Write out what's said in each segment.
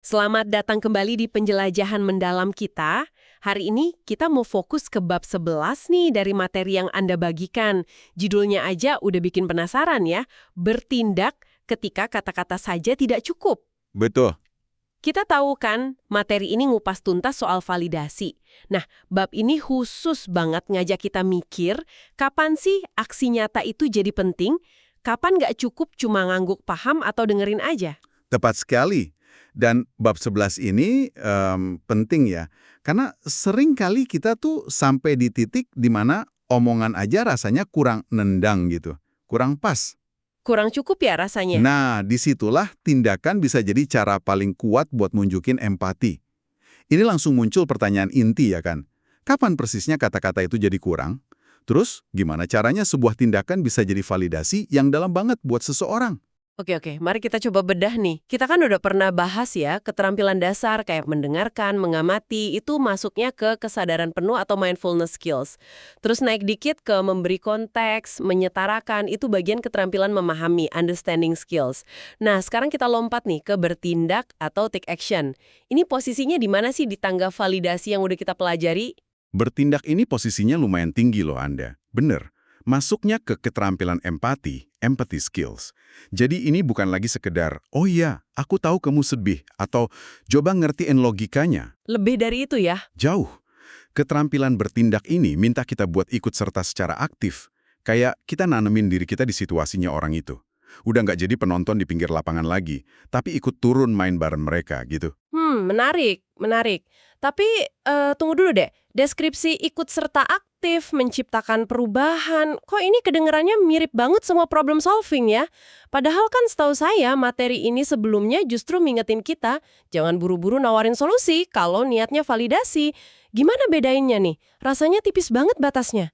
Selamat datang kembali di penjelajahan mendalam kita. Hari ini kita mau fokus ke bab 11 nih dari materi yang Anda bagikan. Judulnya aja udah bikin penasaran ya. Bertindak ketika kata-kata saja tidak cukup. Betul. Kita tahu kan, materi ini ngupas tuntas soal validasi. Nah, bab ini khusus banget ngajak kita mikir, kapan sih aksi nyata itu jadi penting? Kapan nggak cukup cuma ngangguk paham atau dengerin aja? Tepat sekali. Dan bab 11 ini penting ya. Karena sering kali kita tuh sampai di titik di mana omongan aja rasanya kurang nendang gitu. Kurang pas. Kurang cukup ya rasanya? Nah, disitulah tindakan bisa jadi cara paling kuat buat nunjukin empati. Ini langsung muncul pertanyaan inti ya kan. Kapan persisnya kata-kata itu jadi kurang? Terus, gimana caranya sebuah tindakan bisa jadi validasi yang dalam banget buat seseorang? Oke, mari kita coba bedah nih. Kita kan udah pernah bahas ya, keterampilan dasar kayak mendengarkan, mengamati, itu masuknya ke kesadaran penuh atau mindfulness skills. Terus naik dikit ke memberi konteks, menyetarakan, itu bagian keterampilan memahami, understanding skills. Nah, sekarang kita lompat nih ke bertindak atau take action. Ini posisinya di mana sih di tangga validasi yang udah kita pelajari? Bertindak ini posisinya lumayan tinggi loh Anda. Bener. Masuknya ke keterampilan empati, empathy skills. Jadi ini bukan lagi sekedar, oh iya, aku tahu kamu sedih, atau coba ngertiin logikanya. Lebih dari itu ya? Jauh. Keterampilan bertindak ini minta kita buat ikut serta secara aktif. Kayak kita nanemin diri kita di situasinya orang itu. Udah nggak jadi penonton di pinggir lapangan lagi, tapi ikut turun main bareng mereka gitu. Menarik. Tapi tunggu dulu deh. Deskripsi ikut serta aktif, menciptakan perubahan, kok ini kedengarannya mirip banget sama problem solving ya? Padahal kan setahu saya materi ini sebelumnya justru ngingetin kita, jangan buru-buru nawarin solusi kalau niatnya validasi. Gimana bedainnya nih? Rasanya tipis banget batasnya.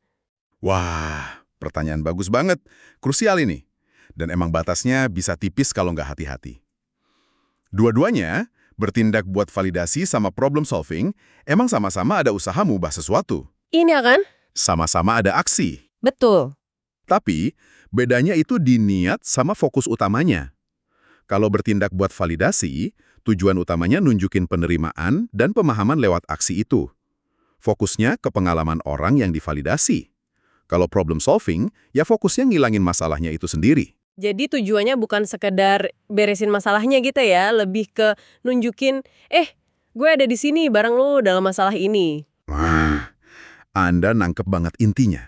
Wah, pertanyaan bagus banget. Krusial ini. Dan emang batasnya bisa tipis kalau nggak hati-hati. Dua-duanya, bertindak buat validasi sama problem solving, emang sama-sama ada usaha mengubah sesuatu. Ini ya kan? Sama-sama ada aksi. Betul. Tapi, bedanya itu di niat sama fokus utamanya. Kalau bertindak buat validasi, tujuan utamanya nunjukin penerimaan dan pemahaman lewat aksi itu. Fokusnya ke pengalaman orang yang divalidasi. Kalau problem solving, ya fokusnya ngilangin masalahnya itu sendiri. Jadi tujuannya bukan sekedar beresin masalahnya gitu ya, lebih ke nunjukin, gue ada di sini bareng lu dalam masalah ini. Wah, Anda nangkep banget intinya.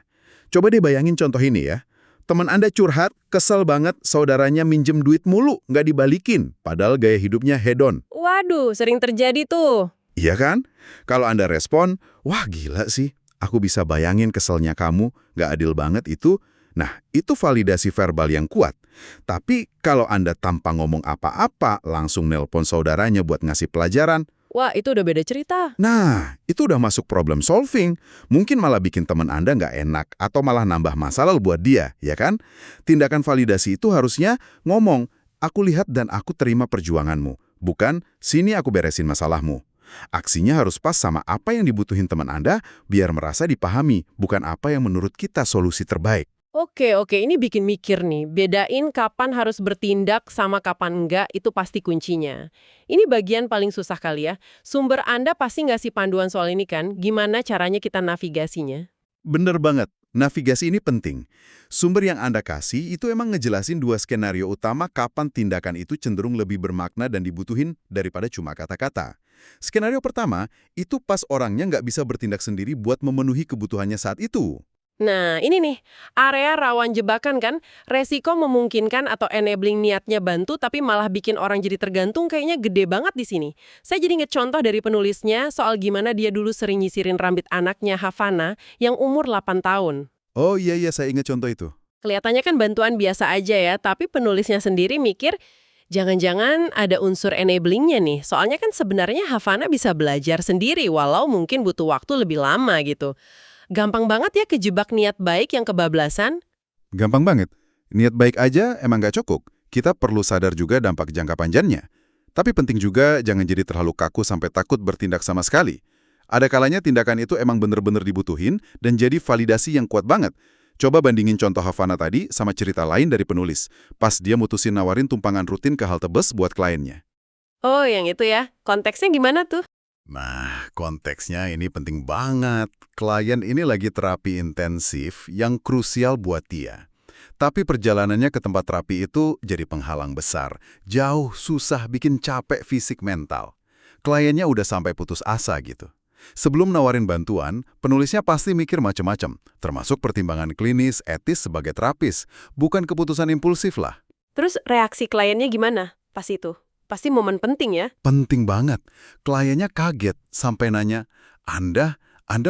Coba deh bayangin contoh ini ya. Teman Anda curhat, kesel banget saudaranya minjem duit mulu, nggak dibalikin, padahal gaya hidupnya hedon. Waduh, sering terjadi tuh. Iya kan? Kalau Anda respon, wah gila sih, aku bisa bayangin keselnya kamu, nggak adil banget itu. Nah, itu validasi verbal yang kuat. Tapi kalau Anda tanpa ngomong apa-apa, langsung nelpon saudaranya buat ngasih pelajaran, Wah, itu udah beda cerita. nah, itu udah masuk problem solving. Mungkin malah bikin teman Anda nggak enak atau malah nambah masalah buat dia, ya kan? Tindakan validasi itu harusnya ngomong, aku lihat dan aku terima perjuanganmu. Bukan, sini aku beresin masalahmu. Aksinya harus pas sama apa yang dibutuhin teman Anda biar merasa dipahami, bukan apa yang menurut kita solusi terbaik. Oke, ini bikin mikir nih. Bedain kapan harus bertindak sama kapan enggak, itu pasti kuncinya. Ini bagian paling susah kali ya. Sumber Anda pasti ngasih panduan soal ini kan? Gimana caranya kita navigasinya? Bener banget, navigasi ini penting. Sumber yang Anda kasih itu emang ngejelasin dua skenario utama kapan tindakan itu cenderung lebih bermakna dan dibutuhin daripada cuma kata-kata. Skenario pertama, itu pas orangnya nggak bisa bertindak sendiri buat memenuhi kebutuhannya saat itu. Nah, ini nih, area rawan jebakan kan, resiko memungkinkan atau enabling niatnya bantu tapi malah bikin orang jadi tergantung kayaknya gede banget di sini. Saya jadi inget contoh dari penulisnya soal gimana dia dulu sering nyisirin rambut anaknya Havana yang umur 8 tahun. Oh iya, saya ingat contoh itu. Kelihatannya kan bantuan biasa aja ya, tapi penulisnya sendiri mikir, jangan-jangan ada unsur enablingnya nih. Soalnya kan sebenarnya Havana bisa belajar sendiri walau mungkin butuh waktu lebih lama gitu. Gampang banget ya kejebak niat baik yang kebablasan. Gampang banget. Niat baik aja emang nggak cukup. Kita perlu sadar juga dampak jangka panjangnya. Tapi penting juga jangan jadi terlalu kaku sampai takut bertindak sama sekali. Ada kalanya tindakan itu emang bener-bener dibutuhin dan jadi validasi yang kuat banget. Coba bandingin contoh Havana tadi sama cerita lain dari penulis. Pas dia mutusin nawarin tumpangan rutin ke halte bus buat kliennya. Oh, yang itu ya. Konteksnya gimana tuh? Nah, konteksnya ini penting banget. Klien ini lagi terapi intensif yang krusial buat dia. Tapi perjalanannya ke tempat terapi itu jadi penghalang besar. Jauh, susah, bikin capek fisik mental. Kliennya udah sampai putus asa gitu. Sebelum nawarin bantuan, penulisnya pasti mikir macam-macam, termasuk pertimbangan klinis, etis sebagai terapis, bukan keputusan impulsif lah. Terus reaksi kliennya gimana pas itu? Pasti momen penting ya? Penting banget. Kliennya kaget sampai nanya, Anda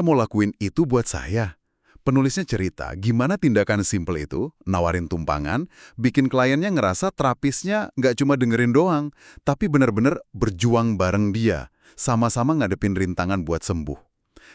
mau lakuin itu buat saya? Penulisnya cerita gimana tindakan simple itu, nawarin tumpangan, bikin kliennya ngerasa terapisnya nggak cuma dengerin doang, tapi benar-benar berjuang bareng dia, sama-sama ngadepin rintangan buat sembuh.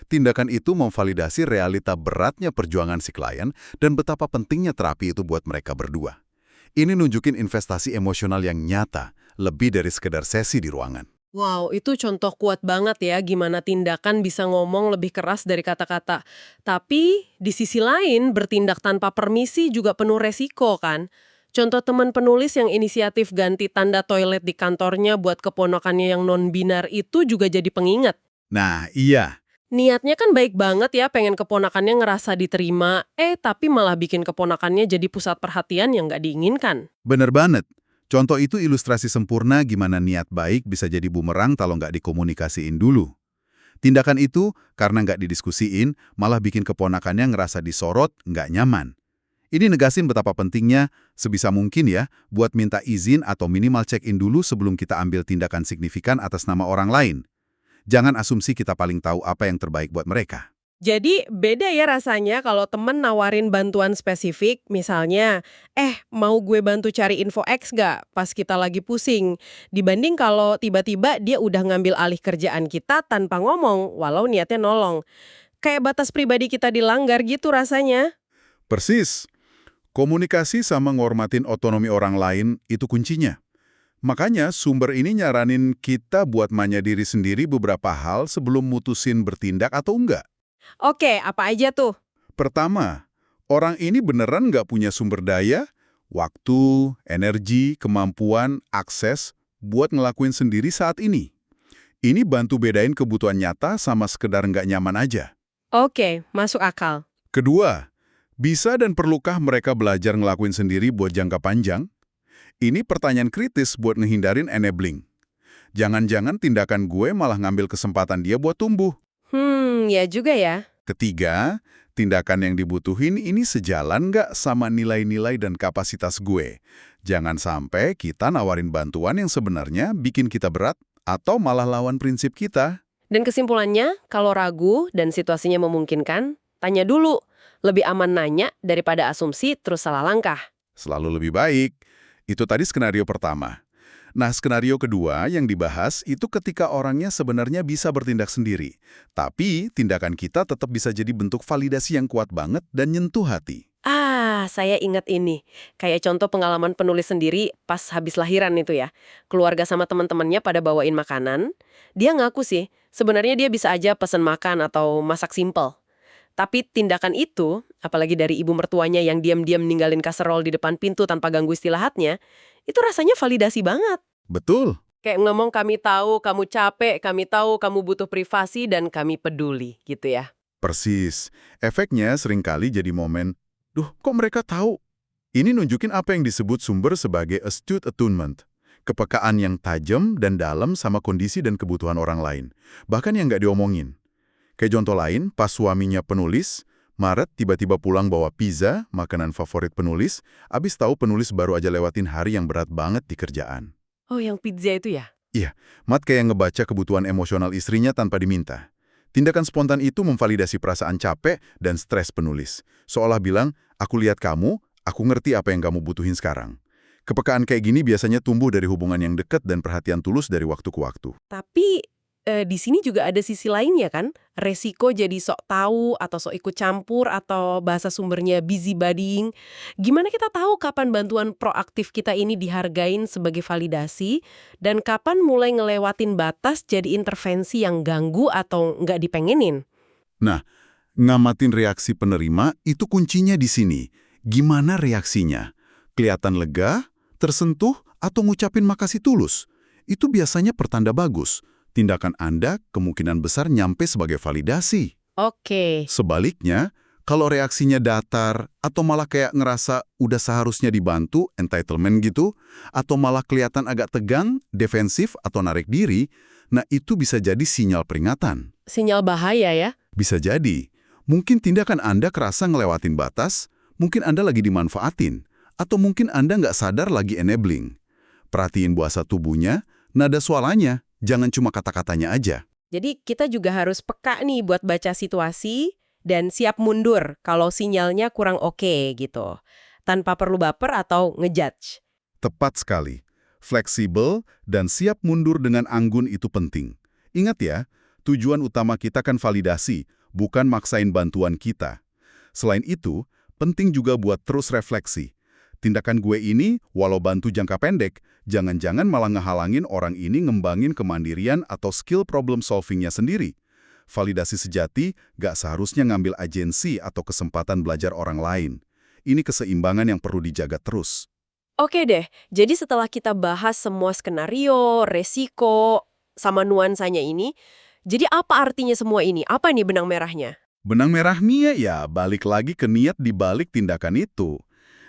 Tindakan itu memvalidasi realita beratnya perjuangan si klien dan betapa pentingnya terapi itu buat mereka berdua. Ini nunjukin investasi emosional yang nyata, lebih dari sekedar sesi di ruangan. Wow, itu contoh kuat banget ya gimana tindakan bisa ngomong lebih keras dari kata-kata. Tapi di sisi lain bertindak tanpa permisi juga penuh resiko kan? Contoh teman penulis yang inisiatif ganti tanda toilet di kantornya buat keponakannya yang non-binar itu juga jadi pengingat. Nah, iya. Niatnya kan baik banget ya pengen keponakannya ngerasa diterima, tapi malah bikin keponakannya jadi pusat perhatian yang nggak diinginkan. Bener banget. Contoh itu ilustrasi sempurna gimana niat baik bisa jadi bumerang kalau nggak dikomunikasiin dulu. Tindakan itu, karena nggak didiskusiin, malah bikin keponakannya ngerasa disorot, nggak nyaman. Ini negasin betapa pentingnya, sebisa mungkin ya, buat minta izin atau minimal check-in dulu sebelum kita ambil tindakan signifikan atas nama orang lain. Jangan asumsi kita paling tahu apa yang terbaik buat mereka. Jadi beda ya rasanya kalau temen nawarin bantuan spesifik, misalnya, mau gue bantu cari info X nggak pas kita lagi pusing, dibanding kalau tiba-tiba dia udah ngambil alih kerjaan kita tanpa ngomong, walau niatnya nolong. Kayak batas pribadi kita dilanggar gitu rasanya. Persis. Komunikasi sama ngormatin otonomi orang lain itu kuncinya. Makanya sumber ini nyaranin kita buat nanya diri sendiri beberapa hal sebelum mutusin bertindak atau enggak. Oke, apa aja tuh? Pertama, orang ini beneran nggak punya sumber daya, waktu, energi, kemampuan, akses buat ngelakuin sendiri saat ini. Ini bantu bedain kebutuhan nyata sama sekedar nggak nyaman aja. Oke, masuk akal. Kedua, bisa dan perlukah mereka belajar ngelakuin sendiri buat jangka panjang? Ini pertanyaan kritis buat ngehindarin enabling. Jangan-jangan tindakan gue malah ngambil kesempatan dia buat tumbuh. Ya juga ya. Ketiga, tindakan yang dibutuhin ini sejalan nggak sama nilai-nilai dan kapasitas gue. Jangan sampai kita nawarin bantuan yang sebenarnya bikin kita berat atau malah lawan prinsip kita. Dan kesimpulannya, kalau ragu dan situasinya memungkinkan, tanya dulu. Lebih aman nanya daripada asumsi terus salah langkah. Selalu lebih baik. Itu tadi skenario pertama. Nah, skenario kedua yang dibahas itu ketika orangnya sebenarnya bisa bertindak sendiri. Tapi tindakan kita tetap bisa jadi bentuk validasi yang kuat banget dan nyentuh hati. Saya ingat ini. Kayak contoh pengalaman penulis sendiri pas habis lahiran itu ya. Keluarga sama teman-temannya pada bawain makanan. Dia ngaku sih, sebenarnya dia bisa aja pesen makan atau masak simpel. Tapi tindakan itu, apalagi dari ibu mertuanya yang diam-diam ninggalin kaserol di depan pintu tanpa ganggu istirahatnya, itu rasanya validasi banget. Betul. Kayak ngomong kami tahu kamu capek, kami tahu kamu butuh privasi dan kami peduli gitu ya. Persis. Efeknya seringkali jadi momen, kok mereka tahu? Ini nunjukin apa yang disebut sumber sebagai astute attunement. Kepekaan yang tajam dan dalam sama kondisi dan kebutuhan orang lain. Bahkan yang nggak diomongin. Kayak contoh lain, pas suaminya penulis, Maret tiba-tiba pulang bawa pizza, makanan favorit penulis, abis tahu penulis baru aja lewatin hari yang berat banget di kerjaan. Oh, yang pizza itu ya? Iya, Mat kayak ngebaca kebutuhan emosional istrinya tanpa diminta. Tindakan spontan itu memvalidasi perasaan capek dan stres penulis. Seolah bilang, aku lihat kamu, aku ngerti apa yang kamu butuhin sekarang. Kepekaan kayak gini biasanya tumbuh dari hubungan yang dekat dan perhatian tulus dari waktu ke waktu. Tapi di sini juga ada sisi lainnya kan? Resiko jadi sok tahu atau sok ikut campur atau bahasa sumbernya busybodying. Gimana kita tahu kapan bantuan proaktif kita ini dihargain sebagai validasi dan kapan mulai ngelewatin batas jadi intervensi yang ganggu atau nggak dipengenin? Nah, ngamatin reaksi penerima itu kuncinya di sini. Gimana reaksinya? Kelihatan lega, tersentuh, atau ngucapin makasih tulus? itu biasanya pertanda bagus. Tindakan Anda kemungkinan besar nyampe sebagai validasi. Oke. Sebaliknya, kalau reaksinya datar atau malah kayak ngerasa udah seharusnya dibantu, entitlement gitu, atau malah kelihatan agak tegang, defensif atau narik diri, nah itu bisa jadi sinyal peringatan. Sinyal bahaya ya? Bisa jadi, mungkin tindakan Anda kerasa ngelewatin batas, mungkin Anda lagi dimanfaatin, atau mungkin Anda nggak sadar lagi enabling. Perhatiin bahasa tubuhnya, nada suaranya, jangan cuma kata-katanya aja. Jadi kita juga harus peka nih buat baca situasi dan siap mundur kalau sinyalnya kurang oke gitu. Tanpa perlu baper atau ngejudge. Tepat sekali. Fleksibel dan siap mundur dengan anggun itu penting. Ingat ya, tujuan utama kita kan validasi, bukan maksain bantuan kita. Selain itu, penting juga buat terus refleksi. Tindakan gue ini, walau bantu jangka pendek, jangan-jangan malah ngehalangin orang ini ngembangin kemandirian atau skill problem solvingnya sendiri. Validasi sejati gak seharusnya ngambil agensi atau kesempatan belajar orang lain. Ini keseimbangan yang perlu dijaga terus. Oke deh, jadi setelah kita bahas semua skenario, resiko, sama nuansanya ini, jadi apa artinya semua ini? Apa nih benang merahnya? Benang merahnya ya balik lagi ke niat di balik tindakan itu.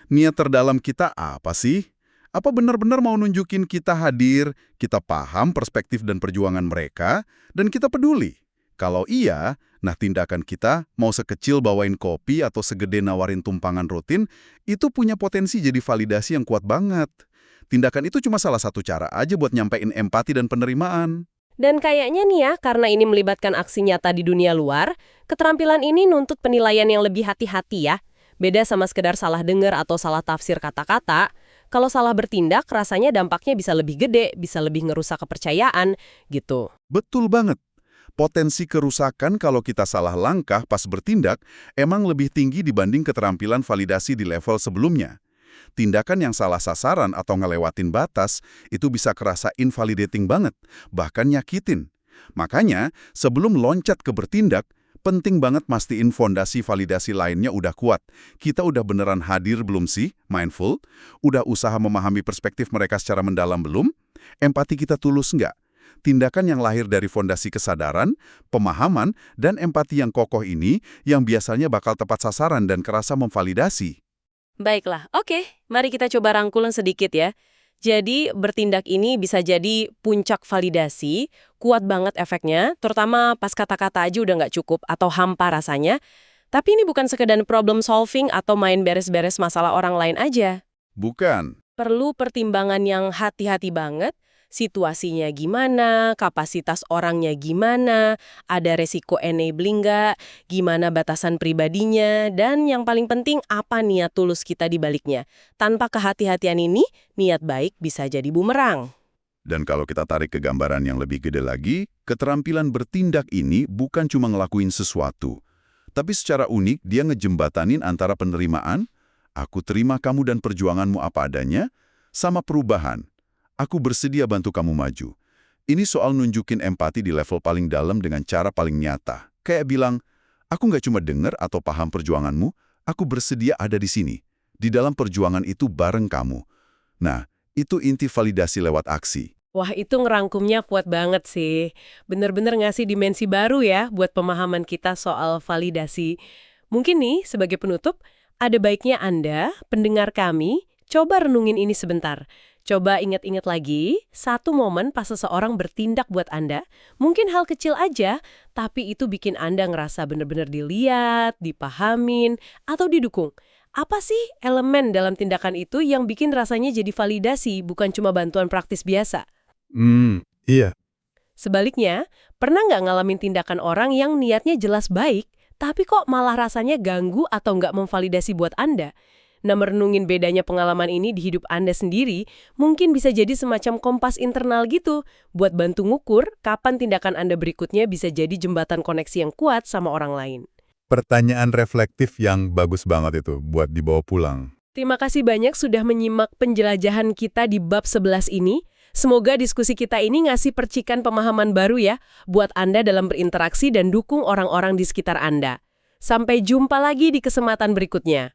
Niat terdalam kita apa sih? Apa benar-benar mau nunjukin kita hadir, kita paham perspektif dan perjuangan mereka, dan kita peduli? Kalau iya, nah tindakan kita mau sekecil bawain kopi atau segede nawarin tumpangan rutin, itu punya potensi jadi validasi yang kuat banget. Tindakan itu cuma salah satu cara aja buat nyampein empati dan penerimaan. Dan kayaknya nih ya, karena ini melibatkan aksi nyata di dunia luar, keterampilan ini nuntut penilaian yang lebih hati-hati ya. Beda sama sekedar salah dengar atau salah tafsir kata-kata, kalau salah bertindak rasanya dampaknya bisa lebih gede, bisa lebih ngerusak kepercayaan, gitu. Betul banget. Potensi kerusakan kalau kita salah langkah pas bertindak emang lebih tinggi dibanding keterampilan validasi di level sebelumnya. Tindakan yang salah sasaran atau ngelewatin batas itu bisa kerasa invalidating banget, bahkan nyakitin. Makanya, sebelum loncat ke bertindak, penting banget mastiin fondasi validasi lainnya udah kuat. Kita udah beneran hadir belum sih, mindful? Udah usaha memahami perspektif mereka secara mendalam belum? Empati kita tulus nggak? Tindakan yang lahir dari fondasi kesadaran, pemahaman, dan empati yang kokoh ini yang biasanya bakal tepat sasaran dan kerasa memvalidasi. Baiklah, oke. Mari kita coba rangkulan sedikit ya. Jadi, bertindak ini bisa jadi puncak validasi, kuat banget efeknya, terutama pas kata-kata aja udah nggak cukup atau hampa rasanya. Tapi ini bukan sekedar problem solving atau main beres-beres masalah orang lain aja. Bukan. Perlu pertimbangan yang hati-hati banget. Situasinya gimana, kapasitas orangnya gimana, ada resiko enabling nggak, gimana batasan pribadinya, dan yang paling penting apa niat tulus kita di baliknya. Tanpa kehati-hatian ini, niat baik bisa jadi bumerang. Dan kalau kita tarik ke gambaran yang lebih gede lagi, keterampilan bertindak ini bukan cuma ngelakuin sesuatu, tapi secara unik dia ngejembatanin antara penerimaan, aku terima kamu dan perjuanganmu apa adanya, sama perubahan. Aku bersedia bantu kamu maju. Ini soal nunjukin empati di level paling dalam dengan cara paling nyata. Kayak bilang, aku nggak cuma dengar atau paham perjuanganmu, aku bersedia ada di sini. Di dalam perjuangan itu bareng kamu. Nah, itu inti validasi lewat aksi. Wah, itu ngerangkumnya kuat banget sih. Bener-bener ngasih dimensi baru ya buat pemahaman kita soal validasi. Mungkin nih, sebagai penutup, ada baiknya Anda, pendengar kami, coba renungin ini sebentar. Coba ingat-ingat lagi, satu momen pas seseorang bertindak buat Anda, mungkin hal kecil aja, tapi itu bikin Anda ngerasa bener-bener dilihat, dipahamin, atau didukung. Apa sih elemen dalam tindakan itu yang bikin rasanya jadi validasi, bukan cuma bantuan praktis biasa? Iya. Sebaliknya, pernah nggak ngalamin tindakan orang yang niatnya jelas baik, tapi kok malah rasanya ganggu atau nggak memvalidasi buat Anda? Nah, merenungin bedanya pengalaman ini di hidup Anda sendiri, mungkin bisa jadi semacam kompas internal gitu, buat bantu ngukur kapan tindakan Anda berikutnya bisa jadi jembatan koneksi yang kuat sama orang lain. Pertanyaan reflektif yang bagus banget itu buat dibawa pulang. Terima kasih banyak sudah menyimak penjelajahan kita di bab 11 ini. Semoga diskusi kita ini ngasih percikan pemahaman baru ya, buat Anda dalam berinteraksi dan dukung orang-orang di sekitar Anda. Sampai jumpa lagi di kesempatan berikutnya.